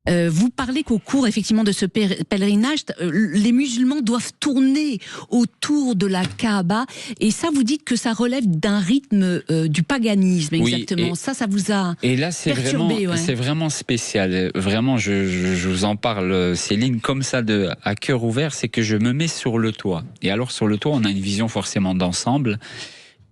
Vous parlez qu'au cours effectivement de ce pèlerinage, les musulmans doivent tourner autour de la Kaaba, et ça vous dites que ça relève d'un rythme du paganisme Oui, exactement. Ça vous a et là perturbé, ouais. c'est vraiment spécial. Vraiment, je vous en parle, Céline, comme ça à cœur ouvert, c'est que je me mets sur le toit. Et alors sur le toit, on a une vision forcément d'ensemble.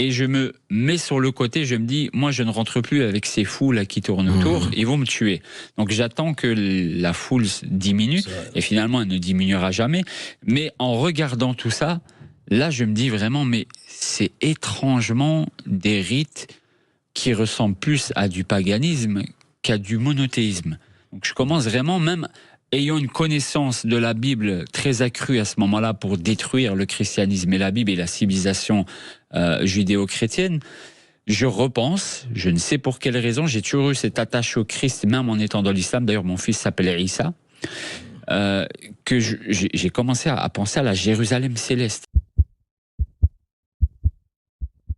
Et je me mets sur le côté, je me dis, moi je ne rentre plus avec ces foules là qui tournent autour, ils vont me tuer. Donc j'attends que la foule diminue, et finalement elle ne diminuera jamais. Mais en regardant tout ça, là je me dis vraiment, mais c'est étrangement des rites qui ressemble plus à du paganisme qu'à du monothéisme. Donc je commence vraiment, même ayant une connaissance de la Bible très accrue à ce moment-là pour détruire le christianisme et la Bible et la civilisation judéo-chrétienne, je repense, je ne sais pour quelle raison, j'ai toujours eu cette attache au Christ, même en étant dans l'islam. D'ailleurs, mon fils s'appelle Issa. Que j'ai commencé à penser à la Jérusalem céleste.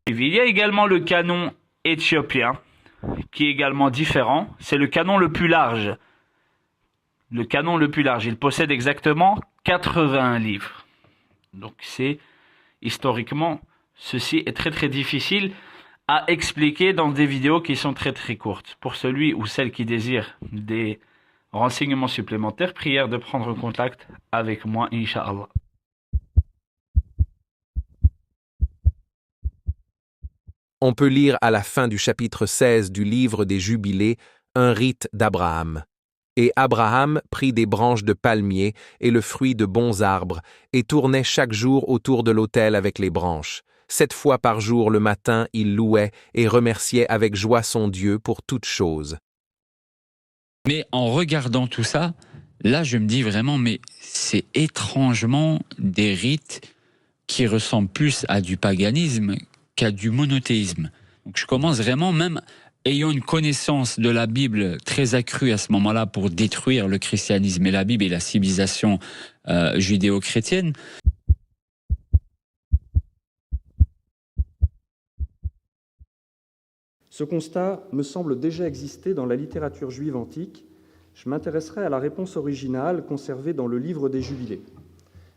Il y a également le canon éthiopien, qui est également différent. C'est le canon le plus large. Le canon le plus large. Il possède exactement 81 livres. Donc c'est, historiquement, ceci est très très difficile à expliquer dans des vidéos qui sont très très courtes. Pour celui ou celle qui désire des renseignements supplémentaires, prière de prendre contact avec moi, Inch'Allah. On peut lire à la fin du chapitre 16 du livre des Jubilés un rite d'Abraham. Et Abraham prit des branches de palmier et le fruit de bons arbres, et tournait chaque jour autour de l'autel avec les branches. 7 fois par jour le matin, il louait et remerciait avec joie son Dieu pour toutes choses. Mais en regardant tout ça, là je me dis vraiment, mais c'est étrangement des rites qui ressemblent plus à du paganisme qu'à du monothéisme. Donc je commence vraiment, même ayant une connaissance de la Bible très accrue à ce moment-là pour détruire le christianisme et la Bible et la civilisation judéo-chrétienne. Ce constat me semble déjà exister dans la littérature juive antique. Je m'intéresserai à la réponse originale conservée dans le livre des Jubilés.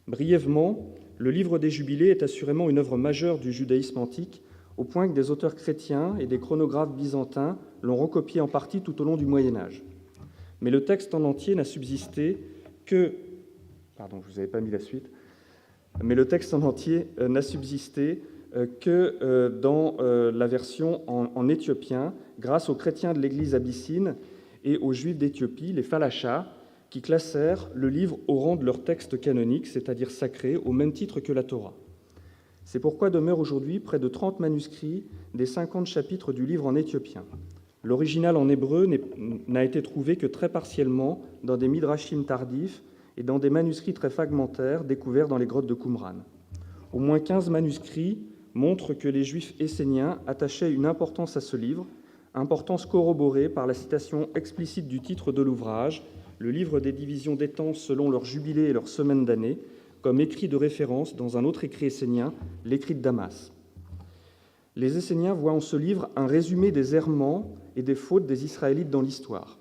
Brièvement, le livre des Jubilés est assurément une œuvre majeure du judaïsme antique, au point que des auteurs chrétiens et des chronographes byzantins l'ont recopié en partie tout au long du Moyen-Âge. Mais le texte en entier n'a subsisté que... Pardon, je ne vous avais pas mis la suite. Mais le texte en entier n'a subsisté que dans la version en éthiopien, grâce aux chrétiens de l'Église abyssine et aux Juifs d'Éthiopie, les Falachas, qui classèrent le livre au rang de leur texte canonique, c'est-à-dire sacré, au même titre que la Torah. C'est pourquoi demeurent aujourd'hui près de 30 manuscrits des 50 chapitres du livre en éthiopien. L'original en hébreu n'a été trouvé que très partiellement dans des midrashim tardifs et dans des manuscrits très fragmentaires découverts dans les grottes de Qumran. Au moins 15 manuscrits montrent que les Juifs esséniens attachaient une importance à ce livre, importance corroborée par la citation explicite du titre de l'ouvrage, le livre des divisions des temps selon leurs jubilés et leurs semaines d'année, comme écrit de référence dans un autre écrit essénien, l'écrit de Damas. Les Esséniens voient en ce livre un résumé des errements et des fautes des Israélites dans l'histoire.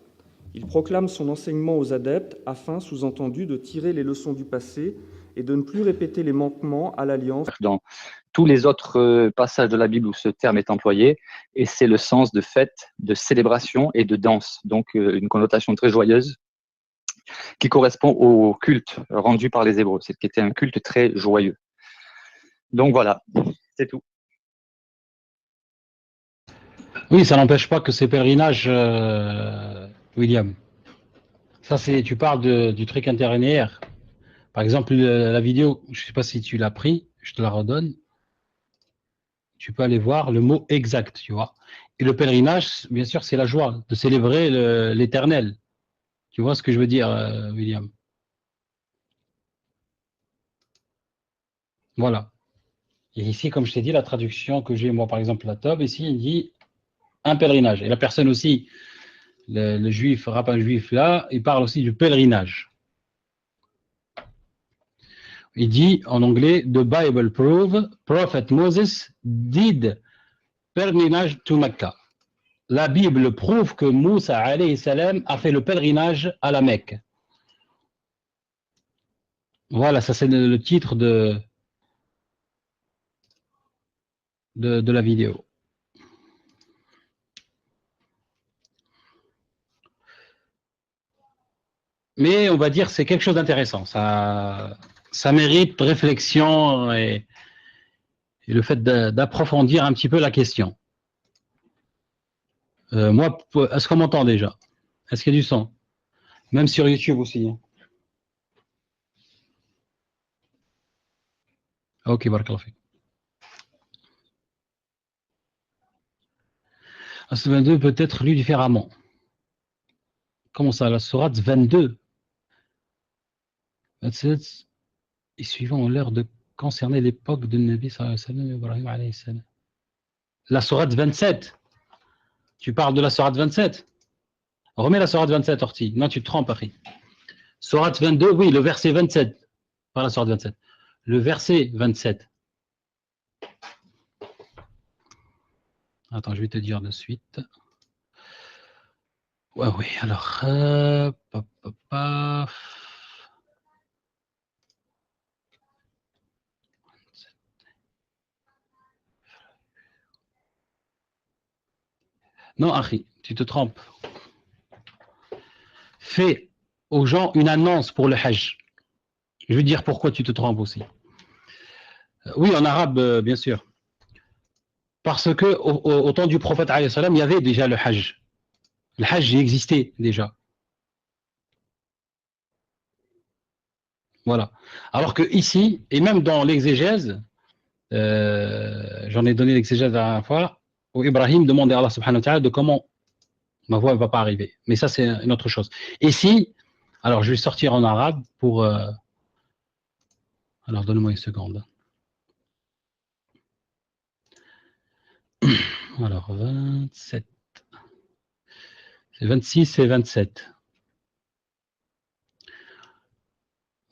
Ils proclament son enseignement aux adeptes afin, sous-entendu, de tirer les leçons du passé et de ne plus répéter les manquements à l'alliance. Dans tous les autres passages de la Bible où ce terme est employé, et c'est le sens de fête, de célébration et de danse, donc une connotation très joyeuse qui correspond au culte rendu par les Hébreux, c'est qui était un culte très joyeux. Donc voilà, c'est tout. Oui, ça n'empêche pas que ces pèlerinages, William, ça c'est, tu parles du truc interlinéaire. Par exemple, la vidéo, je ne sais pas si tu l'as pris, je te la redonne. Tu peux aller voir le mot exact, tu vois. Et le pèlerinage, bien sûr, c'est la joie de célébrer l'Éternel. Tu vois ce que je veux dire, William? Voilà. Et ici, comme je t'ai dit, la traduction que j'ai, moi, par exemple, la Tob, ici, il dit un pèlerinage. Et la personne aussi, le juif, rabbin juif là, il parle aussi du pèlerinage. Il dit en anglais, The Bible prove Prophet Moses did pilgrimage to Mecca. la Bible prouve que Moussa alayhi salam a fait le pèlerinage à la Mecque. Voilà, ça c'est le titre de la vidéo. Mais on va dire c'est quelque chose d'intéressant. Ça mérite réflexion et le fait d'approfondir un petit peu la question. Moi, est-ce qu'on m'entend déjà? Est-ce qu'il y a du son? Même sur YouTube aussi. Ok, barakallah fik. La sourate 22 peut être lue différemment. Comment ça, la sourate 22? 27 et suivant ont l'air de concerner l'époque de Nabi sallallahu alayhi wa sallam, Ibrahim alayhi salam. La sourate 27. Tu parles de la sourate 27? Remets la sourate 27, Orti. Non, tu te trompes, Harry. Sourate 22, oui, le verset 27. Pas la sourate 27. Le verset 27. Attends, je vais te dire de suite. Ouais, oui, alors. Non, Harry, tu te trompes. Fais aux gens une annonce pour le Hajj. Je vais dire pourquoi tu te trompes aussi. Oui, en arabe, bien sûr. Parce que au temps du prophète, il y avait déjà le Hajj. Le Hajj existait déjà. Voilà. Alors que ici, et même dans l'exégèse, j'en ai donné l'exégèse la dernière fois, où Ibrahim demandait à Allah subhanahu wa ta'ala de comment ma voix ne va pas arriver. Mais ça, c'est une autre chose. Ici, alors je vais sortir en arabe pour... alors, donne-moi une seconde. Alors, 27. C'est 26 et 27.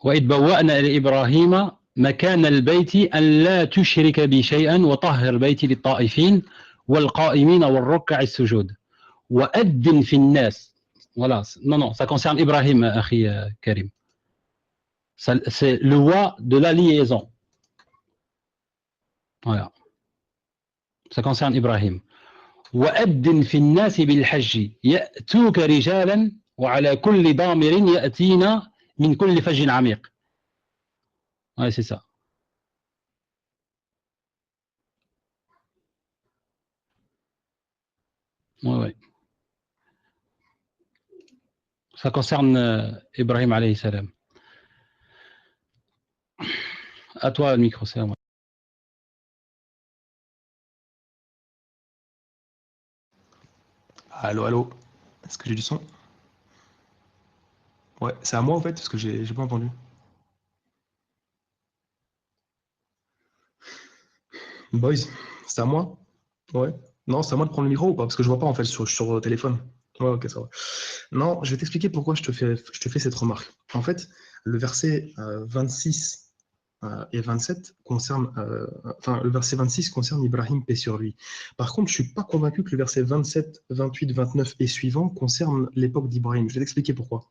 وإذ بوأنا لإبراهيم مكان البيت أن لا تشرك بي شيئا وطهر بيتي للطائفين والقائمين والركع السجود وأذن في الناس. Voilà, non, ça concerne Ibrahim, Akhi Karim. C'est le wa de la liaison. Voilà. Ça concerne Ibrahim. وأذن في الناس بالحج يأتوك رجالا وعلى كل ضامر يأتينا من كل فج عميق. Ouais, c'est ça. Ouais. Ça concerne Ibrahim alayhi salam. À toi le micro, c'est à moi. Allô. Est-ce que j'ai du son? Ouais, c'est à moi en fait, parce que j'ai pas entendu. Boys, c'est à moi? Ouais. Non, c'est à moi de prendre le micro ou pas? Parce que je vois pas en fait sur téléphone. Ouais, ok, ça va. Non, je vais t'expliquer pourquoi je te fais cette remarque. En fait, le verset 26 et 27 concerne, le verset 26 concerne Ibrahim, paix sur lui. Par contre, je ne suis pas convaincu que le verset 27, 28, 29 et suivant concerne l'époque d'Ibrahim. Je vais t'expliquer pourquoi.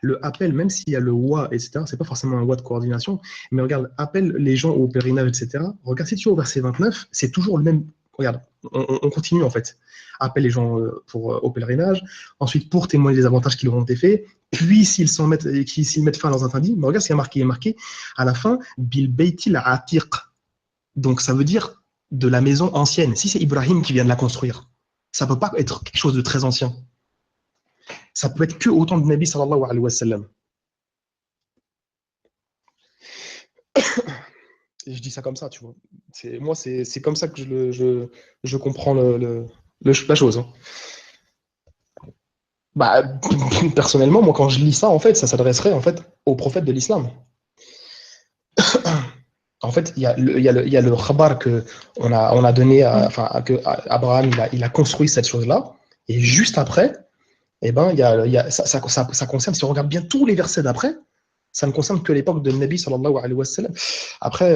Le appel, même s'il y a le wa, etc., c'est pas forcément un wa de coordination, mais regarde, appelle les gens au pèlerinage, etc. Regarde, si tu es au verset 29, c'est toujours le même. Regarde, on continue en fait. Appelle les gens au pèlerinage, ensuite pour témoigner des avantages qui leur ont été faits, puis s'ils mettent fin à leurs interdits, mais regarde ce qui est marqué à la fin, Bil Beitil Atiq. Donc ça veut dire de la maison ancienne. Si c'est Ibrahim qui vient de la construire, ça ne peut pas être quelque chose de très ancien. Ça peut être que au temps de Nabi sallallahu alayhi wa sallam. Et je dis ça comme ça, tu vois. Moi, c'est comme ça que je comprends la chose. Hein. Bah, personnellement, moi, quand je lis ça, en fait, ça s'adresserait en fait au prophète de l'islam. En fait, il y a le khabar qu'on a donné, que Abraham il a construit cette chose-là, et juste après, eh ben, ça concerne, si on regarde bien tous les versets d'après, ça ne concerne que l'époque de Nabi sallallahu alayhi wa sallam. Après,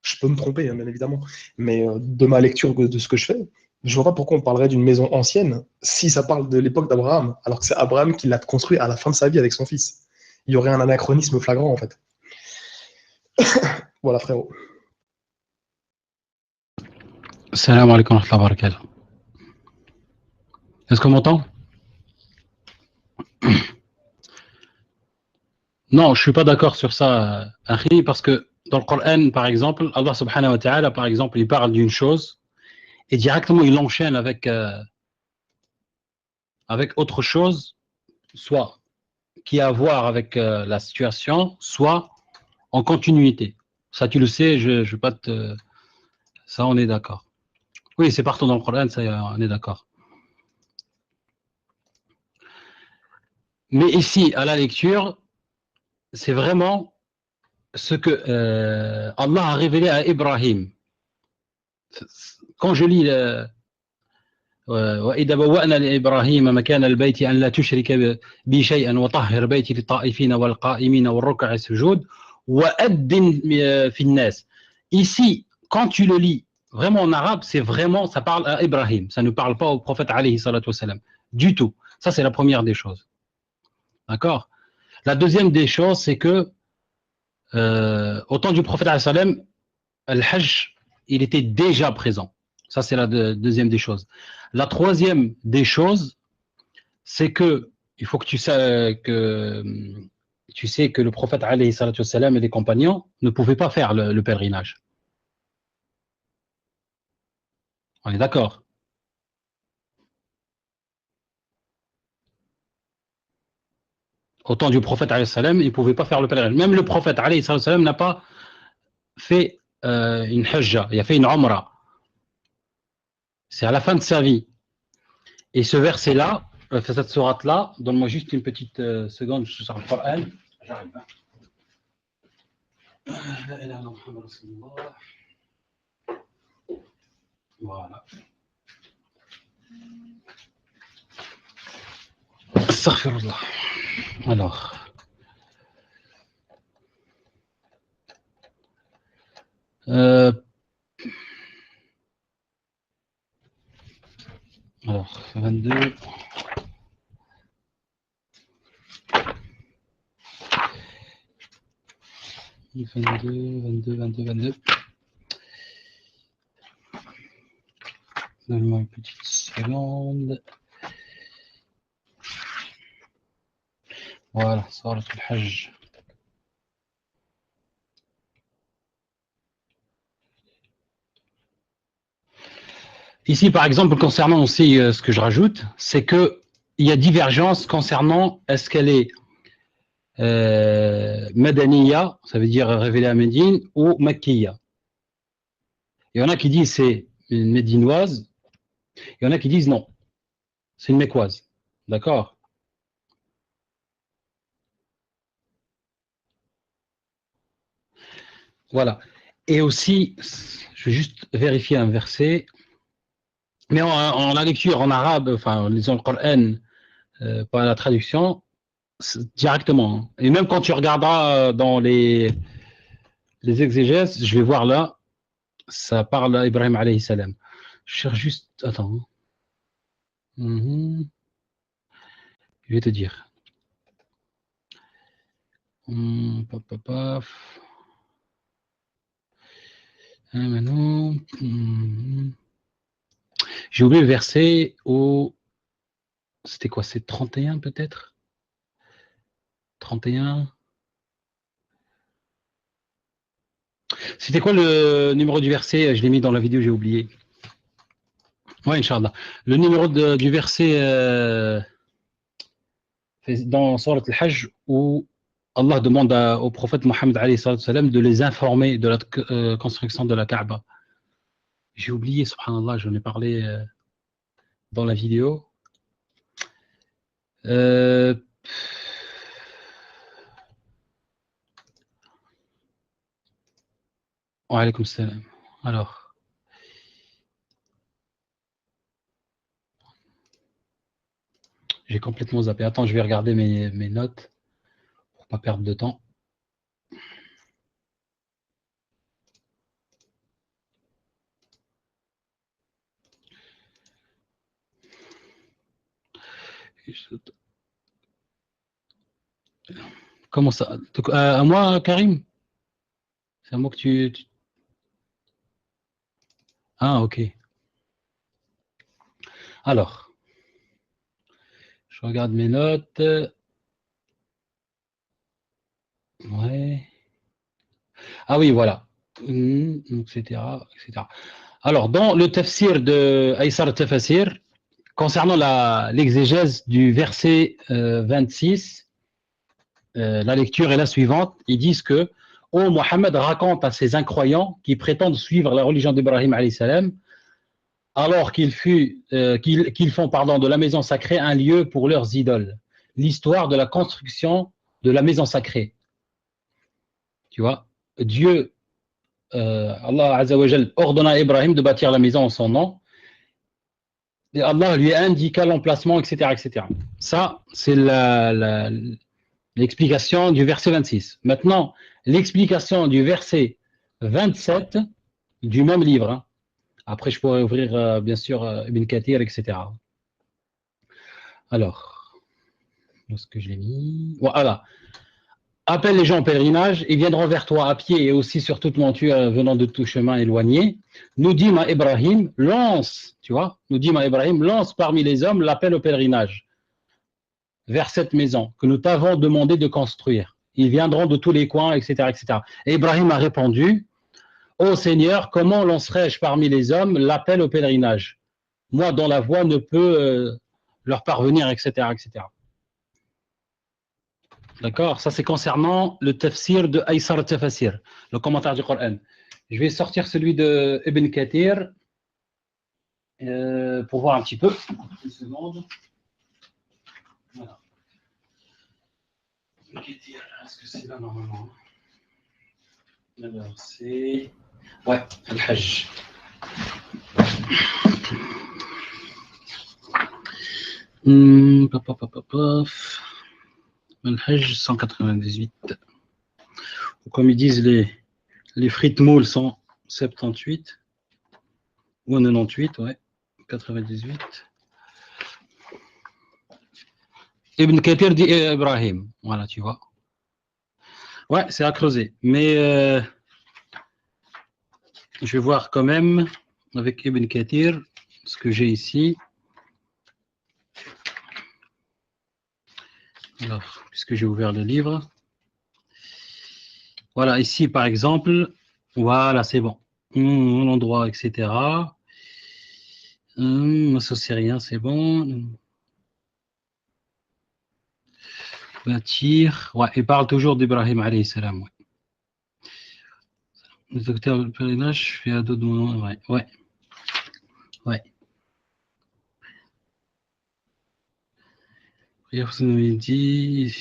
je peux me tromper, hein, bien évidemment, mais de ma lecture de ce que je fais, Je vois pas pourquoi on parlerait d'une maison ancienne si ça parle de l'époque d'Abraham, alors que c'est Abraham qui l'a construit à la fin de sa vie avec son fils. Il y aurait un anachronisme flagrant, en fait. Voilà, frérot. Salam alaikum wa rahmatullahi wa barakatuh. Est-ce qu'on m'entend? Non, je suis pas d'accord sur ça, Akhi, parce que dans le Coran, par exemple, Allah subhanahu wa ta'ala, par exemple, il parle d'une chose et directement il l'enchaîne avec autre chose, soit qui a à voir avec la situation, soit en continuité. Ça, tu le sais, je vais pas te... Ça, on est d'accord. Oui, c'est partout dans le Coran, ça, on est d'accord. Mais ici, à la lecture, c'est vraiment ce que Allah a révélé à Ibrahim. Quand je lis وإذا بوأنا لإبراهيم مكان البيت أن لا تشرك بي شيئا وطهر بيتي للطائفين والقائمين والركع السجود وأذن في الناس. Ici, quand tu le lis vraiment en arabe, c'est vraiment, ça parle à Ibrahim, ça ne parle pas au prophète alayhi salatu wassalam, du tout. Ça, c'est la première des choses. D'accord? La deuxième des choses, c'est que au temps du prophète alayhi salam, Al-Hajj, il était déjà présent. Ça, c'est la deuxième des choses. La troisième des choses, c'est que il faut que tu sais que le prophète alayhi salatu wassalam et les compagnons ne pouvaient pas faire le pèlerinage. On est d'accord? Au temps du prophète alayhi salam, ils ne pouvaient pas faire le pèlerinage. Même le prophète alayhi salatu wassalam n'a pas fait une hajja, il a fait une umrah. C'est à la fin de sa vie. Et ce verset-là, cette sourate-là, donne-moi juste une petite seconde, je sors le Coran. J'arrive. Voilà. Astaghfirullah. Alors. Alors, 22. Donne-moi une petite seconde. Voilà, Surat al-Hajj. Ici, par exemple, concernant aussi ce que je rajoute, c'est qu'il y a divergence concernant est-ce qu'elle est Madaniya, ça veut dire révélée à Médine, ou Makkiya. Il y en a qui disent c'est une médinoise, il y en a qui disent non, c'est une mécoise. D'accord? Voilà. Et aussi, je vais juste vérifier un verset, mais en la lecture en arabe, enfin en lisant le Coran, pas la traduction, directement. Et même quand tu regarderas dans les exégèses, je vais voir là, ça parle à Ibrahim alayhi salam. Je cherche juste, attends. Je vais te dire. Paf, paf, paf. Maintenant, j'ai oublié le verset où. C'était quoi? C'est 31 peut-être? 31. C'était quoi le numéro du verset? Je l'ai mis dans la vidéo, j'ai oublié. Ouais, Inch'Allah. Le numéro du verset dans Surat al-Hajj où Allah demande au prophète Mohammed alayhi salam de les informer de la construction de la Kaaba. J'ai oublié, subhanallah, j'en ai parlé dans la vidéo. Wa alaykoum salam. Alors. J'ai complètement zappé. Attends, je vais regarder mes notes pour pas perdre de temps. Comment ça? À moi, Karim? C'est à moi que Ah, ok. Alors, je regarde mes notes. Ouais. Ah oui, voilà. Etc., etc. Alors, dans le tafsir de Aïssar Tafasir, concernant l'exégèse du verset 26, la lecture est la suivante. Ils disent que Mohammed raconte à ces incroyants qui prétendent suivre la religion d'Ibrahim alayhi salam, alors qu'ils font de la maison sacrée un lieu pour leurs idoles. L'histoire de la construction de la maison sacrée. Tu vois, Dieu, Allah Azzawajal, ordonna à Ibrahim de bâtir la maison en son nom. Et Allah lui indiqua l'emplacement, etc., etc. Ça, c'est l'explication du verset 26. Maintenant, l'explication du verset 27 du même livre. Hein. Après, je pourrais ouvrir, bien sûr, Ibn Kathir, etc. Alors, est-ce que je l'ai mis? Voilà. Appelle les gens en pèlerinage, ils viendront vers toi à pied et aussi sur toute monture venant de tout chemin éloigné. Nous dit ma Ibrahim, lance, tu vois, nous dit ma Ibrahim, lance parmi les hommes l'appel au pèlerinage vers cette maison que nous t'avons demandé de construire. Ils viendront de tous les coins, etc., etc. Et Ibrahim a répondu, ô Seigneur, comment lancerai-je parmi les hommes l'appel au pèlerinage? Moi, dont la voix ne peut leur parvenir, etc., etc. D'accord? Ça, c'est concernant le tafsir de Aïssar Tafasir, le commentaire du Coran. Je vais sortir celui de Ibn Kathir pour voir un petit peu. Une seconde. Voilà. Ibn Kathir, est-ce que c'est là normalement? Alors, c'est. Ouais, Al-Hajj. Al-Hajj 198. Comme ils disent, les frites moules sont 78 ou 98, ouais, 98. Ibn Kathir dit Ibrahim, voilà, tu vois. Ouais, c'est à creuser. Mais je vais voir quand même avec Ibn Kathir ce que j'ai ici. Alors, puisque j'ai ouvert le livre. Voilà, ici par exemple, voilà, c'est bon. L'endroit, etc. Ça c'est rien, c'est bon. Bâtir. Ouais, il parle toujours d'Ibrahim alayhi salam. Ouais. Le docteur de pèlerinage fait ado de mon. Ouais, ouais. Ouais. Prière pour midi.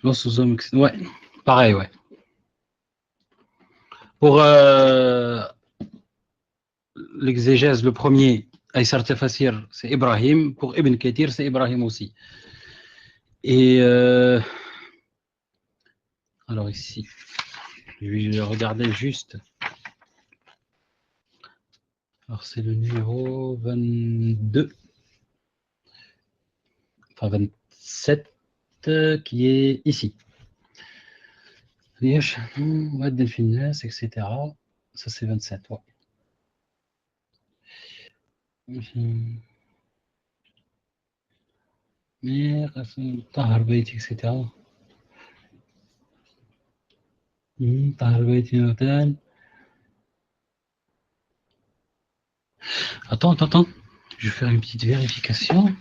Lance aux hommes. Ouais, pareil, ouais. Pour l'exégèse, le premier, Aïssar Tafasir, c'est Ibrahim. Pour Ibn Kathir, c'est Ibrahim aussi. Et alors ici, je vais regarder juste. Alors c'est le numéro 22. Enfin 27 qui est ici. Etc. Ça c'est 27. Ouais. طهر بيتي etc. طهر بيتي مثلا. Attends. Je vais faire une petite vérification.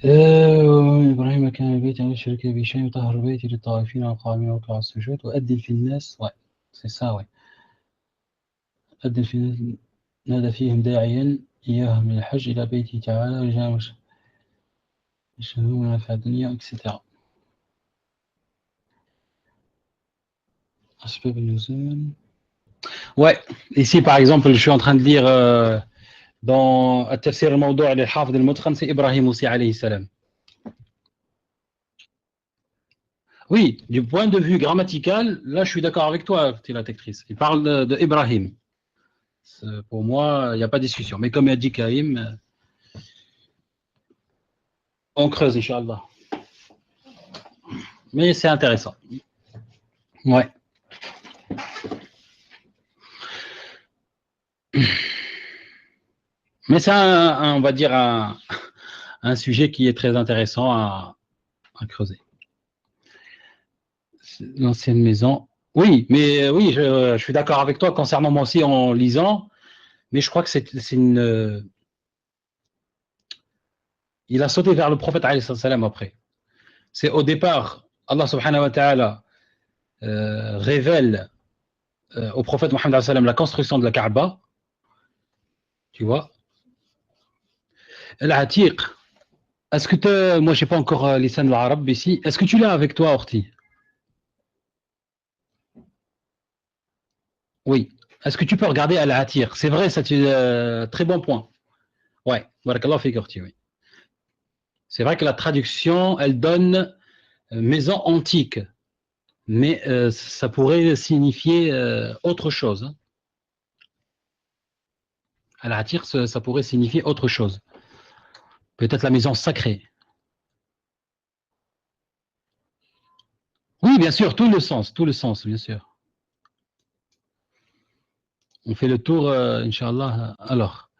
إبراهيم كان بيتي أن يشرك به شيء وطهر بيتي للطائفين والقائمين والركع السجود وأذن في الناس. Ouais, c'est ça, ouais. أذن في الناس نادى فيهم داعيا إياهم من الحج إلى بيته تعالى رجال يشهدون منافع الدنيا etc. أسباب النزول. Ouais, ici par exemple, je suis en train de lire dans التفسير الموضوع للحافظ المتقن, c'est Ibrahim aussi alayhi salam. Oui, du point de vue grammatical, là je suis d'accord avec toi, la lectrice. Il parle de Ibrahim. Pour moi, il n'y a pas de discussion. Mais comme il a dit Karim, on creuse, Inch'Allah. Mais c'est intéressant. Ouais. Mais c'est on va dire, un sujet qui est très intéressant à creuser. L'ancienne maison. Oui, mais oui, je suis d'accord avec toi concernant moi aussi en lisant, mais je crois que c'est une. Il a sauté vers le prophète alayhi salam après. C'est au départ, Allah subhanahu wa ta'ala révèle au prophète Mohammed alayhi salam la construction de la Kaaba. Tu vois. Al-Atiq. Est-ce que moi, je n'ai pas encore lisan al-Arab ici. Est-ce que tu l'as avec toi, Orti? Oui. Est-ce que tu peux regarder Al-Atiq? C'est vrai, c'est un très bon point. Ouais. Barakallahu fik, Orti, oui. C'est vrai que la traduction, elle donne maison antique, mais ça pourrait signifier autre chose. Hein. Al-Atiq, ça pourrait signifier autre chose. Peut-être la maison sacrée. Oui, bien sûr, tout le sens, bien sûr. On fait le tour, Inch'Allah. Alors,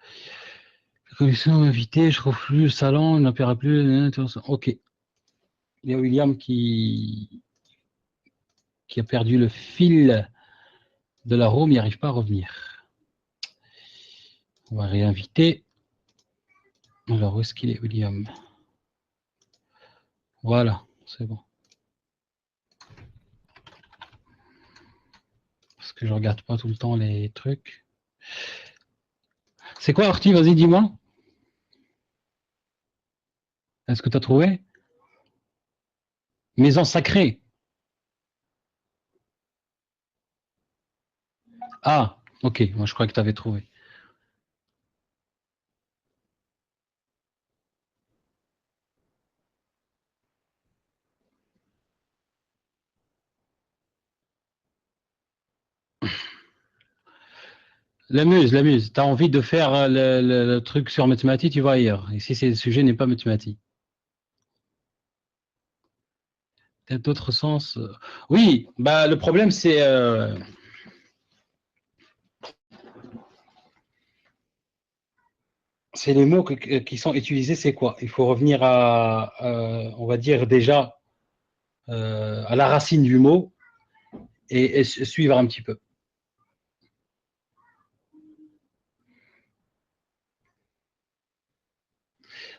la commission invitée, je trouve plus le salon, il n'appellera plus. Ok. Il y a William qui a perdu le fil de la room, il n'arrive pas à revenir. On va réinviter. Alors, où est-ce qu'il est, William? Voilà, c'est bon. Parce que je regarde pas tout le temps les trucs. C'est quoi, Orti? Vas-y, dis-moi. Est-ce que tu as trouvé? Maison sacrée. Ah, ok. Moi, je crois que tu avais trouvé. La muse. Tu as envie de faire le truc sur mathématiques, tu vas ailleurs. Ici, le sujet n'est pas mathématique. Peut-être d'autres sens. Oui, bah, le problème, c'est... c'est les mots qui sont utilisés, c'est quoi? Il faut revenir à, on va dire déjà, à la racine du mot et suivre un petit peu.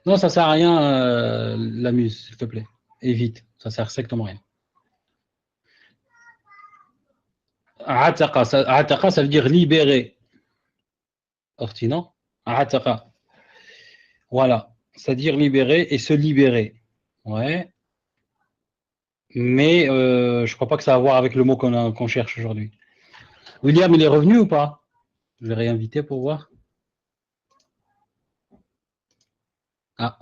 Non, ça sert à rien, la muse, s'il te plaît. Évite, ça sert strictement à rien. Ataqa, ça veut dire libérer. Orti, non? Ataqa. Voilà, c'est-à-dire libérer et se libérer. Ouais. Mais je ne crois pas que ça a à voir avec le mot qu'on cherche aujourd'hui. William, il est revenu ou pas? Je vais réinviter pour voir. Ah,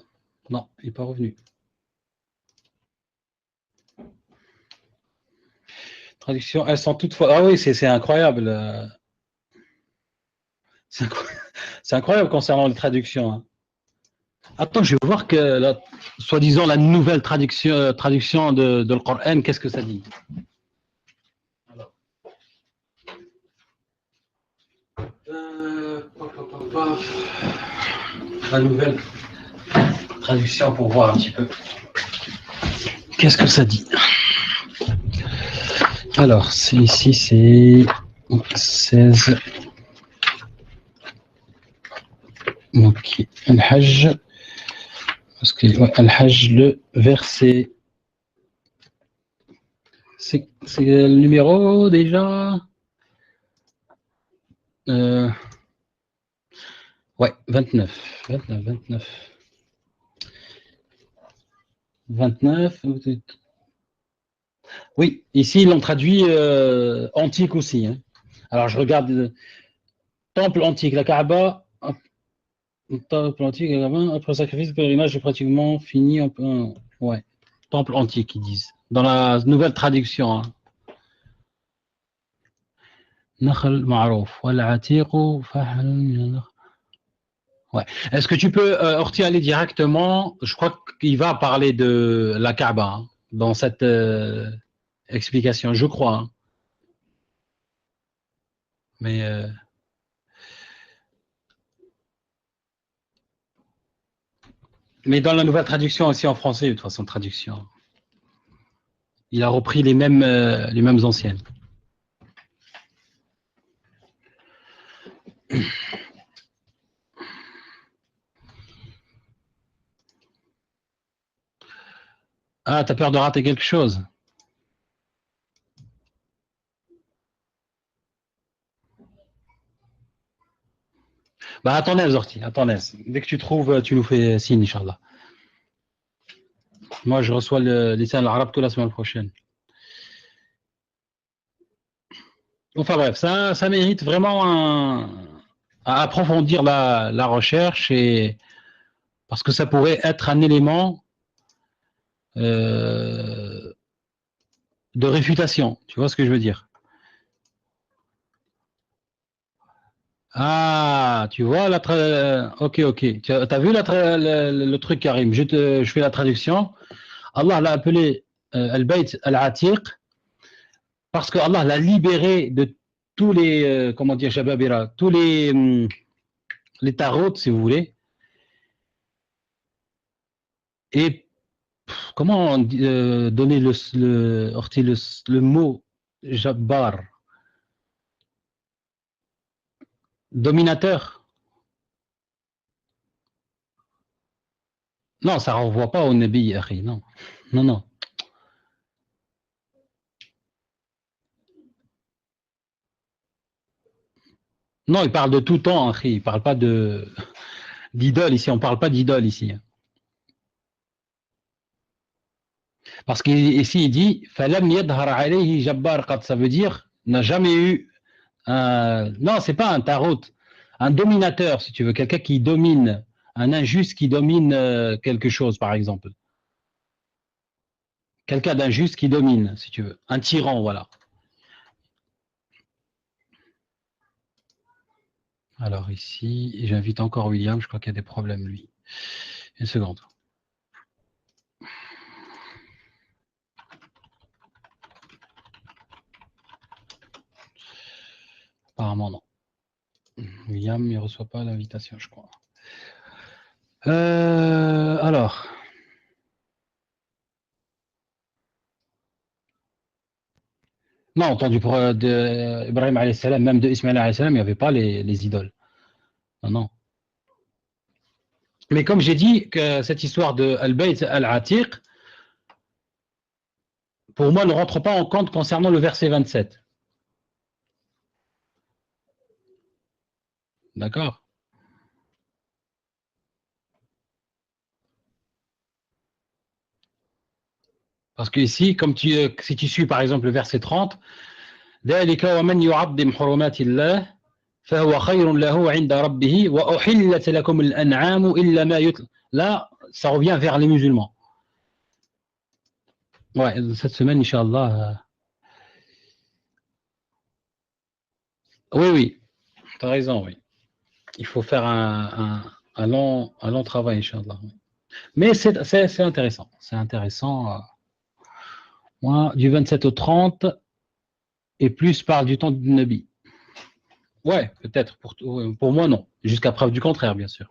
non, il n'est pas revenu. Traduction, elles sont toutes fois. Ah oui, c'est incroyable. C'est incroyable concernant les traductions. Hein. Attends, je vais voir que, soi-disant, la nouvelle traduction de le Coran, qu'est-ce que ça dit? Alors. La nouvelle traduction pour voir un petit peu. Qu'est-ce que ça dit? Alors, ici, c'est 16. Ok, Al-Hajj. Parce que Al-Hajj, le verset. C'est le numéro déjà. Ouais, 29. 29. Oui, ici, ils l'ont traduit antique aussi. Hein. Alors, je regarde temple antique, la Kaaba. Temple antique, après le sacrifice, le pèlerinage est pratiquement fini. Ouais, temple antique, ils disent. Dans la nouvelle traduction. Hein. نخل معروف والعتيق فحل من النخل. Ouais. Est-ce que tu peux, Orti, aller directement? Je crois qu'il va parler de la Kaaba hein, dans cette explication, je crois. Hein. Mais dans la nouvelle traduction aussi en français, de toute façon, traduction. Il a repris les mêmes anciennes. Ah, t'as peur de rater quelque chose? Bah, à ton aise, Orti, à ton aise. Dès que tu trouves, tu nous fais signe, Inch'Allah. Moi, je reçois le lycée arabe que la semaine prochaine. Enfin bref, ça mérite vraiment à approfondir la recherche et parce que ça pourrait être un élément de réfutation. Tu vois ce que je veux dire? Ah, tu vois, ok. Tu as vu le truc, Karim? Je fais la traduction. Allah l'a appelé Al-Bayt Al-Atiq parce que Allah l'a libéré de tous les, comment dire, Jababira, tous les tarots, si vous voulez. Et comment donner le mot Jabbar? Dominateur? Non, ça ne renvoie pas au Nabi, Akhi, non. Non. Non, il parle de tout temps, Akhi. Il ne parle pas d'idole ici. On ne parle pas d'idole ici. Parce qu'ici, il dit Falam yadhar alayhi jabbar qad, ça veut dire n'a jamais eu non, c'est pas un tarot, un dominateur, si tu veux, quelqu'un qui domine, un injuste qui domine quelque chose, par exemple. Quelqu'un d'injuste qui domine, si tu veux. Un tyran, voilà. Alors ici, j'invite encore William, je crois qu'il y a des problèmes, lui. Une seconde. Apparemment, non. William, il ne reçoit pas l'invitation, je crois. Alors. Non, entendu pour Ibrahim alayhi salam, même de Ismaël alayhi salam, il n'y avait pas les idoles. Non. Mais comme j'ai dit que cette histoire de Al-Bayt Al-Atiq, pour moi, ne rentre pas en compte concernant le verset 27. D'accord? Parce que ici, comme si tu suis par exemple le verset 30, ذلك ومن يعظم حرمات الله فهو خير له عند ربه وأحلت لكم الأنعام إلا ما يتلى. Là, ça revient vers les musulmans. Ouais, cette semaine, Inch'Allah. Oui, tu as raison, oui. Il faut faire un long travail, Inch'Allah. Mais c'est intéressant. C'est intéressant. Moi, du 27 au 30, et plus parle du temps du Nabi. Ouais, peut-être. Pour moi, non. Jusqu'à preuve du contraire, bien sûr.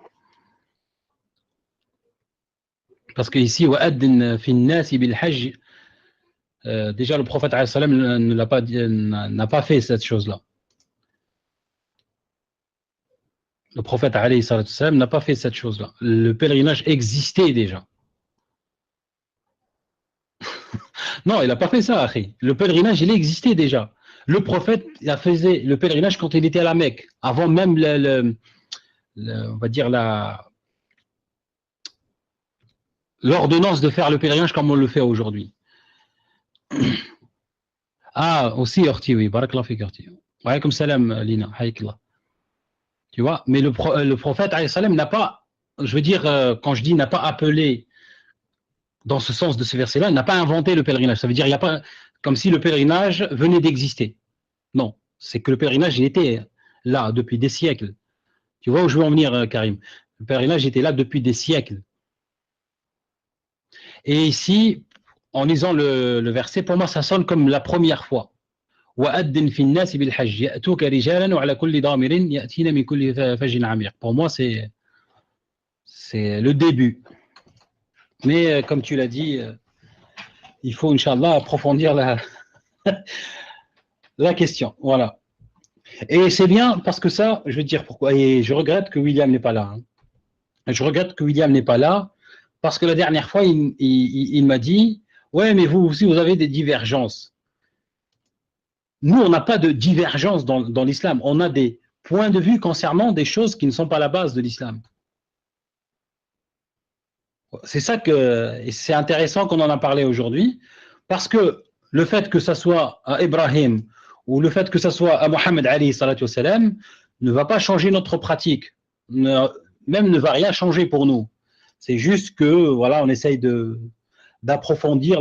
Parce que ici, déjà le prophète n'a pas fait cette chose-là. Le prophète n'a pas fait cette chose-là. Le pèlerinage existait déjà. Non, il n'a pas fait ça, Akhi. Le pèlerinage, il existait déjà. Le prophète faisait le pèlerinage quand il était à la Mecque, avant même on va dire l'ordonnance de faire le pèlerinage comme on le fait aujourd'hui. Ah, aussi Orti, oui. Barakallah fik Orti. Wa alaykoum salam, Lina. Haykallah. Tu vois, mais le prophète n'a pas, je veux dire, quand je dis n'a pas appelé dans ce sens de ce verset-là, il n'a pas inventé le pèlerinage. Ça veut dire il n'y a pas, comme si le pèlerinage venait d'exister. Non, C'est que le pèlerinage, il était là depuis des siècles. Tu vois où je veux en venir, Karim? Le pèlerinage était là depuis des siècles. Et ici, en lisant le verset, pour moi, ça sonne comme la première fois. وَأَدِّنْ فِي النَّاسِ بِالْحَجِّ يَأْتُوكَ رِجَالًا وَعَلَى كُلِّ ضَامِرٍ يَأْتِينَ مِنْ كُلِّ فَجٍّ عَمِيقٍ. Pour moi, c'est le début. Mais comme tu l'as dit, il faut, Inch'Allah, approfondir la question. Voilà. Et c'est bien parce que ça, je vais te dire pourquoi. Et je regrette que William n'est pas là. Hein. Je regrette que William n'est pas là parce que la dernière fois, il m'a dit « Ouais, mais vous aussi, vous avez des divergences. » Nous, on n'a pas de divergence dans l'islam. On a des points de vue concernant des choses qui ne sont pas la base de l'islam. C'est ça que c'est intéressant qu'on en a parlé aujourd'hui, parce que le fait que ça soit à Ibrahim ou le fait que ça soit à Mohammed Ali salatu wassalam, ne va pas changer notre pratique, même ne va rien changer pour nous. C'est juste que voilà, on essaye d'approfondir